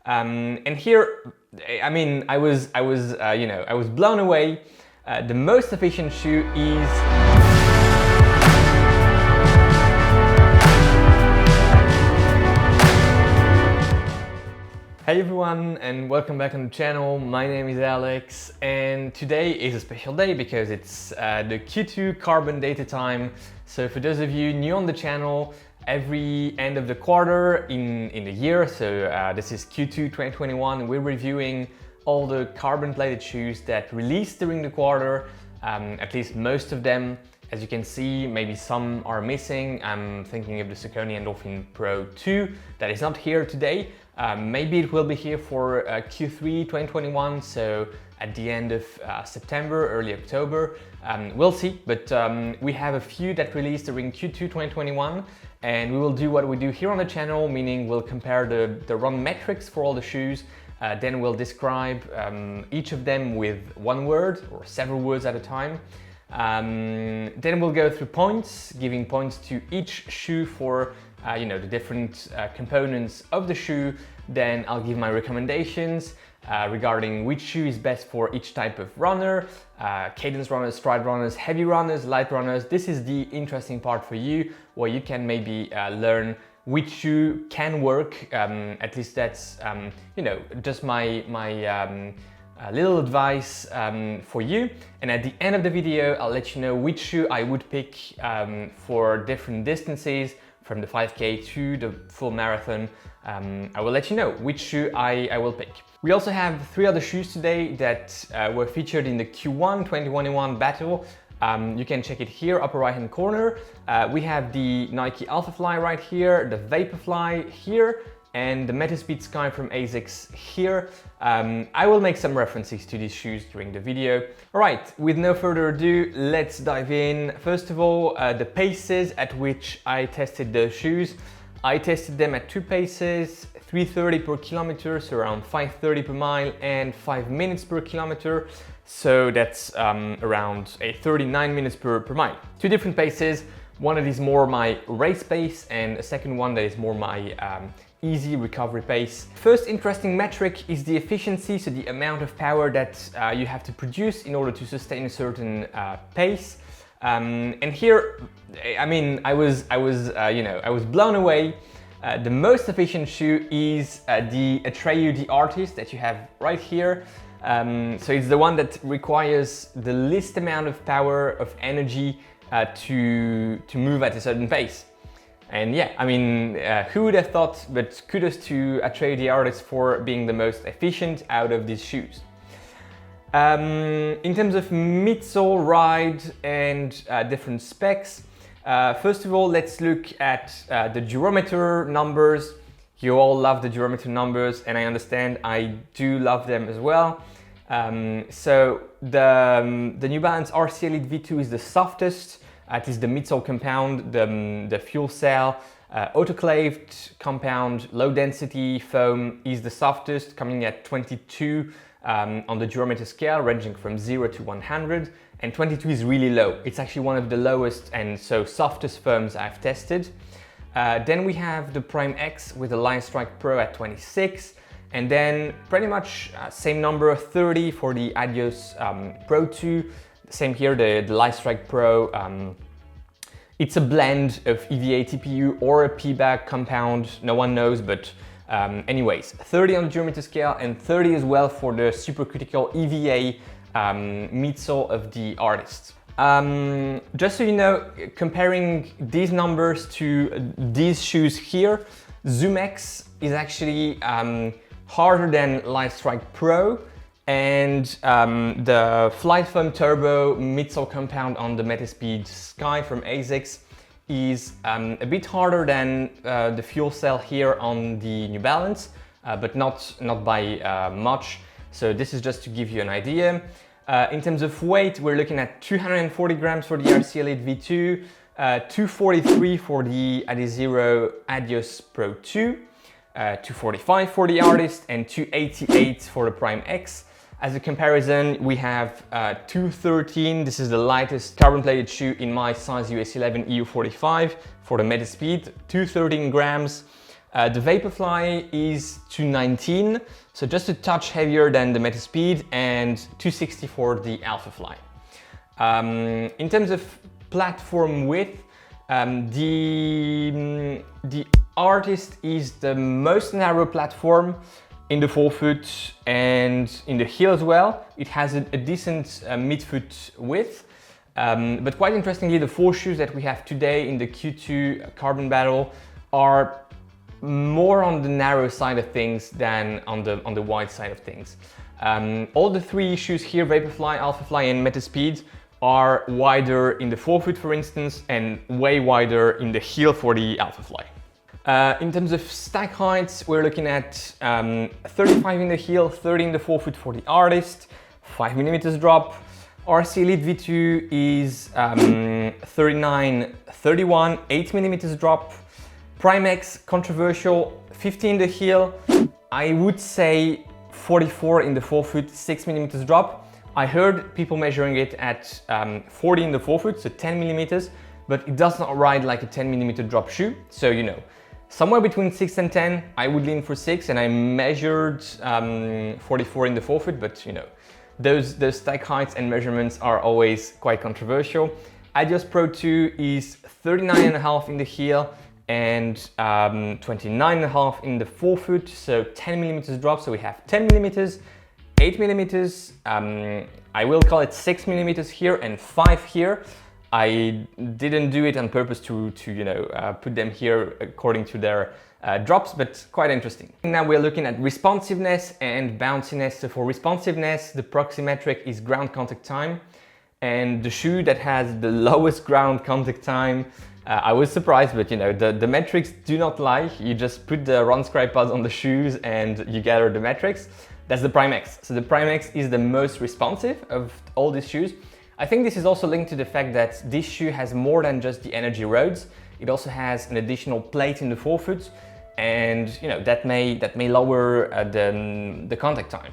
And here, I mean, I was blown away. The most efficient shoe is Hey everyone, and welcome back on the channel. My name is Alex, and today is a special day because it's the Q2 carbon data time. So for those of you new on the channel, every end of the quarter in the year, so this is Q2 2021, we're reviewing all the carbon plated shoes that released during the quarter, at least most of them. As you can see, maybe some are missing. I'm thinking of the Saucony Endorphin Pro 2 that is not here today. Maybe it will be here for Q3 2021, so at the end of September, early October. We'll see, but we have a few that released during Q2 2021, and we will do what we do here on the channel, meaning we'll compare the run metrics for all the shoes, then we'll describe each of them with one word or several words at a time. Then we'll go through points, giving points to each shoe for the different components of the shoe. Then I'll give my recommendations regarding which shoe is best for each type of runner, cadence runners, stride runners, heavy runners, light runners. This is the interesting part for you, where you can maybe learn which shoe can work. At least that's just my little advice for you. And at the end of the video, I'll let you know which shoe I would pick for different distances, from the 5K to the full marathon. I will let you know which shoe I will pick. We also have 3 other shoes today that were featured in the Q1 2021 battle. You can check it here, upper right hand corner. We have the Nike Alphafly right here, the Vaprofly here, and the MetaSpeed Sky from Asics here. I will make some references to these shoes during the video. All right, with no further ado, let's dive in. First of all, the paces at which I tested the shoes. I tested them at 2 paces, 3:30 per kilometer, so around 5:30 per mile, and 5 minutes per kilometer. So that's around 39 minutes per mile. 2 different paces. One that is more my race pace, and a second one that is more my easy recovery pace. First interesting metric is the efficiency, so the amount of power that you have to produce in order to sustain a certain pace. And here, I mean, I was blown away. The most efficient shoe is the Atreyu The Artist that you have right here. So it's the one that requires the least amount of power, of energy to move at a certain pace. And yeah, I mean, who would have thought, but kudos to Atreyu The Artist for being the most efficient out of these shoes. In terms of midsole, ride, and different specs, first of all, let's look at the durometer numbers. You all love the durometer numbers, and I understand, I do love them as well. So the New Balance RC Elite V2 is the softest. It is the midsole compound, the fuel cell, autoclaved compound, low density foam is the softest, coming at 22 on the durometer scale, ranging from 0 to 100, and 22 is really low. It's actually one of the lowest and so softest foams I've tested. Then we have the Prime X with the Line Strike Pro at 26, and then pretty much same number, 30 for the Adios Pro 2. Same here, the Line Strike Pro. It's a blend of EVA TPU or a P-back compound, no one knows, but anyways, 30 on the durometer scale and 30 as well for the supercritical EVA midsole of the Artist. Just so you know, comparing these numbers to these shoes here, Zoom X is actually harder than Line Strike Pro, and the Flight Foam Turbo midsole compound on the MetaSpeed Sky from Asics is a bit harder than the fuel cell here on the New Balance, but not by much. So this is just to give you an idea. In terms of weight, we're looking at 240 grams for the RC Elite V2, 243 for the Adizero Adios Pro 2, 245 for the Artist, and 288 for the Prime X. As a comparison, we have 213, this is the lightest carbon plated shoe in my size US 11 EU45 for the MetaSpeed, 213 grams. The Vaprofly is 219, so just a touch heavier than the MetaSpeed, and 260 for the Alphafly. In terms of platform width, the Artist is the most narrow platform in the forefoot and in the heel as well. It has a decent midfoot width. But quite interestingly, the 4 shoes that we have today in the Q2 Carbon Battle are more on the narrow side of things than on the wide side of things. All the 3 shoes here, Vaprofly, Alphafly and MetaSpeed, are wider in the forefoot, for instance, and way wider in the heel for the Alphafly. In terms of stack heights, we're looking at 35 in the heel, 30 in the forefoot for the Artist, 5mm drop. RC Elite V2 is 39, 31, 8mm drop. Prime X, controversial, 50 in the heel. I would say 44 in the forefoot, 6mm drop. I heard people measuring it at 40 in the forefoot, so 10mm, but it does not ride like a 10mm drop shoe. So, you know, somewhere between 6 and 10, I would lean for 6, and I measured 44 in the forefoot, but you know, those stack heights and measurements are always quite controversial. Adios Pro 2 is 39.5 in the heel and 29.5 in the forefoot, so 10mm drop. So we have 10mm, 8mm, I will call it 6mm here and 5 here. I didn't do it on purpose to you know, put them here according to their drops, but quite interesting. Now we're looking at responsiveness and bounciness. So for responsiveness, the proxy metric is ground contact time, and the shoe that has the lowest ground contact time, I was surprised, but you know, the metrics do not lie. You just put the run scribe pads on the shoes and you gather the metrics. That's the Prime X. So the Prime X is the most responsive of all these shoes. I think this is also linked to the fact that this shoe has more than just the energy roads. It also has an additional plate in the forefoot, and you know, that may lower the contact time.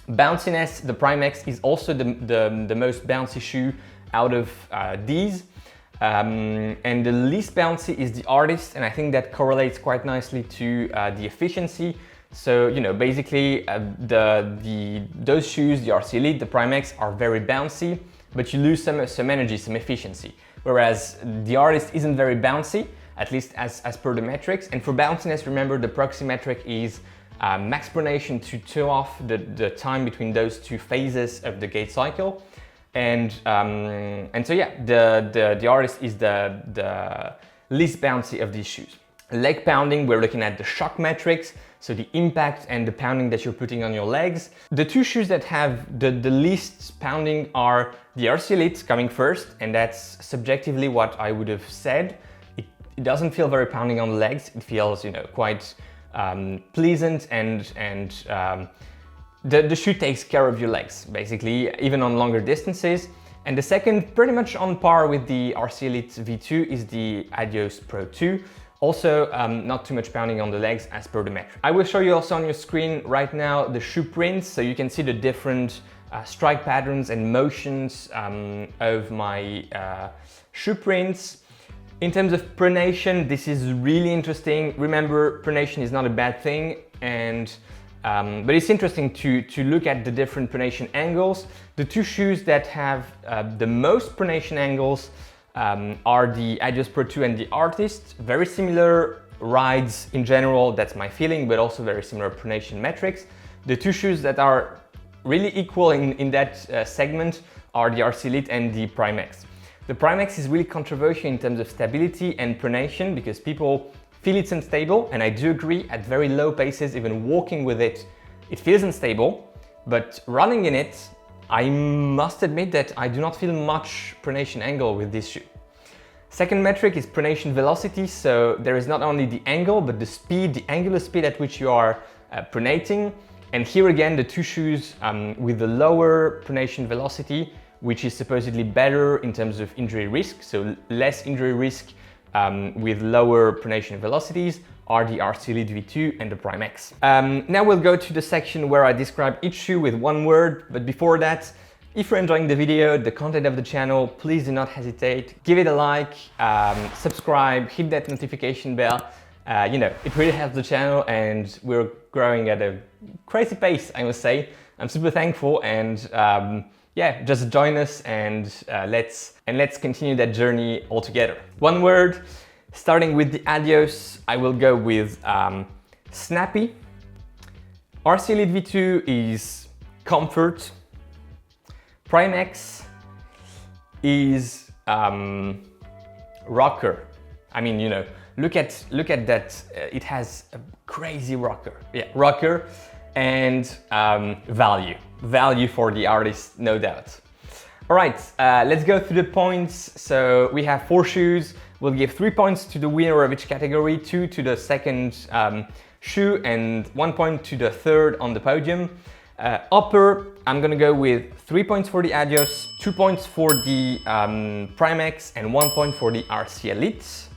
Bounciness, the Prime X is also the most bouncy shoe out of these. And the least bouncy is the Artist, and I think that correlates quite nicely to the efficiency. So, you know, basically those shoes, the RC Elite, the Prime X, are very bouncy, but you lose some energy, some efficiency. Whereas the Artist isn't very bouncy, at least as per the metrics. And for bounciness, remember the proxy metric is max pronation to toe off the time between those 2 phases of the gait cycle. And so yeah, the Artist is the least bouncy of these shoes. Leg pounding, we're looking at the shock metrics, so the impact and the pounding that you're putting on your legs. The 2 shoes that have the least pounding are the RC Elite coming first, and that's subjectively what I would have said. It doesn't feel very pounding on the legs. It feels, you know, quite pleasant, and the shoe takes care of your legs, basically, even on longer distances. And the second, pretty much on par with the RC Elite V2, is the Adios Pro 2. Also, not too much pounding on the legs as per the metric. I will show you also on your screen right now the shoe prints, so you can see the different strike patterns and motions of my shoe prints. In terms of pronation, this is really interesting. Remember, pronation is not a bad thing, and but it's interesting to look at the different pronation angles. The 2 shoes that have the most pronation angles are the Adios Pro 2 and the Artist. Very similar rides in general, that's my feeling, but also very similar pronation metrics. The 2 shoes that are really equal in that segment are the RC Elite and the Prime X. The Prime X is really controversial in terms of stability and pronation because people feel it's unstable, and I do agree. At very low paces, even walking with it, it feels unstable, but running in it, I must admit that I do not feel much pronation angle with this shoe. Second metric is pronation velocity, so there is not only the angle, but the speed, the angular speed at which you are pronating. And here again, the 2 shoes with the lower pronation velocity, which is supposedly better in terms of injury risk, so less injury risk with lower pronation velocities, are the RC Elite V2 and the Prime X. Now we'll go to the section where I describe each shoe with 1 word, but before that, if you're enjoying the video, the content of the channel, please do not hesitate. Give it a like, subscribe, hit that notification bell, you know, it really helps the channel and we're growing at a crazy pace, I must say. I'm super thankful and yeah, just join us and let's continue that journey all together. One word, starting with the Adios, I will go with snappy. RC Elite V2 is comfort. Prime X is rocker. I mean, you know, look at that. It has a crazy rocker. Yeah, rocker and value for the artist, no doubt. All right, let's go through the points. So we have 4 shoes. We'll give 3 points to the winner of each category, 2 to the second shoe, and 1 point to the third on the podium. Upper, I'm gonna go with 3 points for the Adios, 2 points for the Prime X, and 1 point for the RC Elite.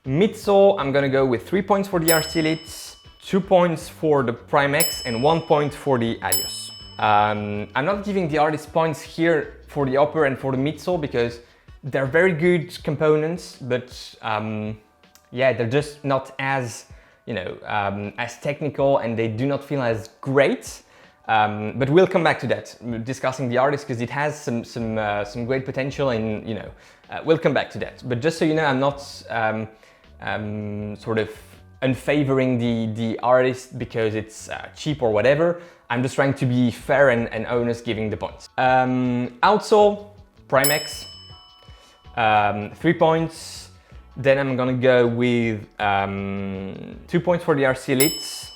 Midsole, I'm gonna go with 3 points for the RC Elite, 2 points for the Prime X, and 1 point for the Adios. I'm not giving the artist points here for the upper and for the midsole because they're very good components, but yeah, they're just not as, you know, as technical and they do not feel as great. But we'll come back to that, discussing the artist because it has some great potential and, you know, we'll come back to that. But just so you know, I'm not sort of unfavoring the artist because it's cheap or whatever. I'm just trying to be fair and honest giving the points. Outsole, Prime X, 3 points. Then I'm gonna go with 2 points for the RC Elite.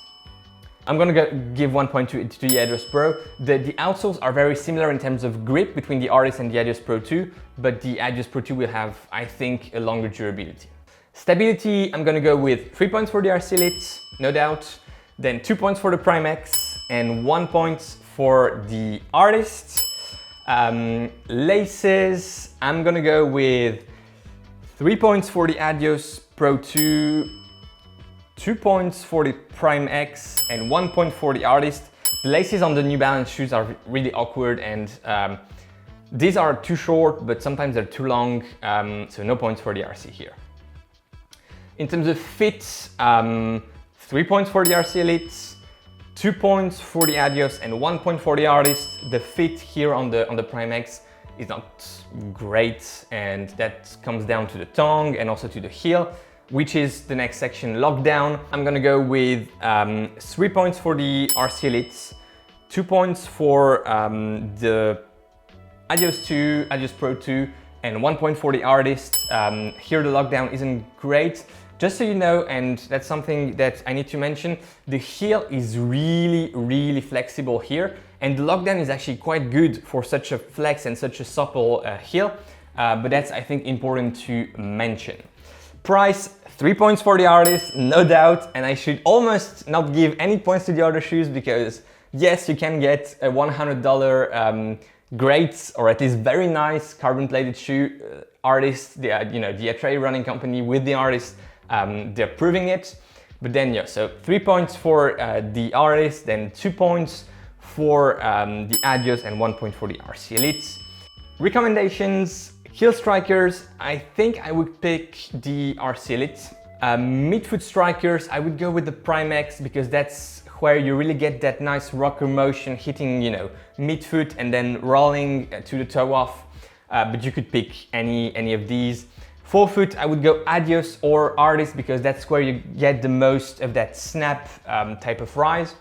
I'm gonna give 1 point to the Adidas Pro. The outsoles are very similar in terms of grip between the Artist and the Adidas Pro 2, but the Adidas Pro 2 will have, I think, a longer durability. Stability, I'm gonna go with 3 points for the RC Elite, no doubt. Then 2 points for the Prime X and 1 point for the Artist. Laces, I'm gonna go with 3 points for the Adios Pro 2, 2 points for the Prime X and 1 point for the Artist. The laces on the New Balance shoes are really awkward and these are too short, but sometimes they're too long, so no points for the RC here. In terms of fit, 3 points for the RC Elite, 2 points for the Adios and 1 point for the Artist. The fit here on the Prime X is not great and that comes down to the tongue and also to the heel, which is the next section, lockdown. I'm gonna go with 3 points for the RC Elite, 2 points for the Adios 2, Adios Pro 2, and 1 point for the Artist. Here the lockdown isn't great. Just so you know, and that's something that I need to mention, the heel is really flexible here, and the lockdown is actually quite good for such a flex and such a supple heel, but that's, I think, important to mention. Price, 3 points for the Artist, no doubt, and I should almost not give any points to the other shoes because yes, you can get a $100 great or at least very nice carbon-plated shoe. Artist, the Atreyu running company with the Artist, they're proving it. But then yeah, so 3 points for the Artist, then 2 points for the Adios and 1 point for the RC Elite. Recommendations. Heel strikers, I think I would pick the RC Elite. Midfoot strikers, I would go with the Prime X because that's where you really get that nice rocker motion hitting, you know, midfoot and then rolling to the toe off. But you could pick any of these. Forefoot, I would go Adios or Artist because that's where you get the most of that snap type of rise.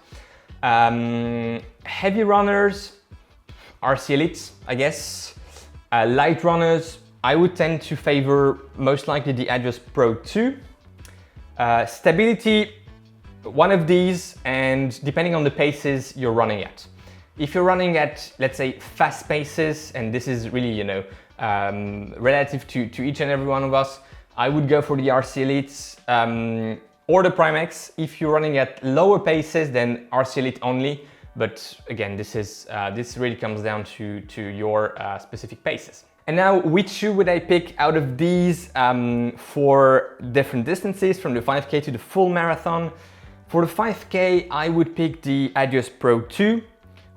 Heavy runners, RC Elite, I guess. Light runners, I would tend to favor most likely the Adios Pro 2. Stability, one of these, and depending on the paces you're running at. If you're running at, let's say, fast paces, and this is really, you know, relative to each and every one of us, I would go for the RC Elite or the Prime X. If you're running at lower paces, then RC Elite only. But again, this really comes down to your specific paces. And now, which shoe would I pick out of these for different distances, from the 5K to the full marathon? For the 5K, I would pick the Adios Pro 2,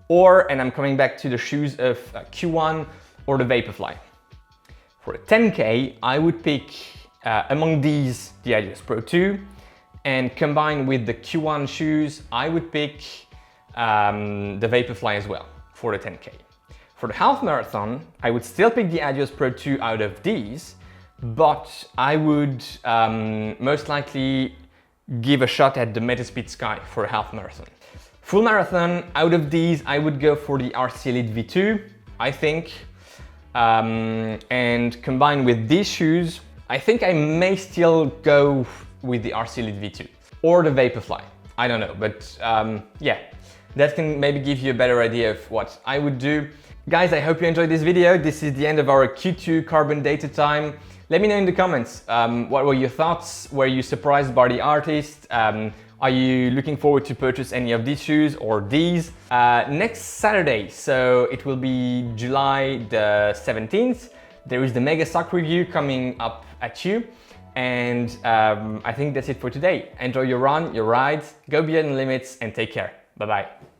or, and I'm coming back to the shoes of Q1 or the Vaprofly. For the 10K, I would pick among these the Adios Pro 2, And combined with the Q1 shoes, I would pick the Vaporfly as well for the 10K. For the half marathon, I would still pick the Adios Pro 2 out of these, but I would most likely give a shot at the MetaSpeed Sky for a half marathon. Full marathon, out of these, I would go for the RC Elite V2, I think. And combined with these shoes, I think I may still go with the RC Elite V2 or the Vaporfly. I don't know, but yeah, that can maybe give you a better idea of what I would do. Guys, I hope you enjoyed this video. This is the end of our Q2 carbon data time. Let me know in the comments, what were your thoughts? Were you surprised by the artist? Are you looking forward to purchase any of these shoes or these? Next Saturday, so it will be July the 17th, there is the Mega Stock Review coming up at you. And I think that's it for today. Enjoy your run, your rides, go beyond the limits, and take care. Bye-bye.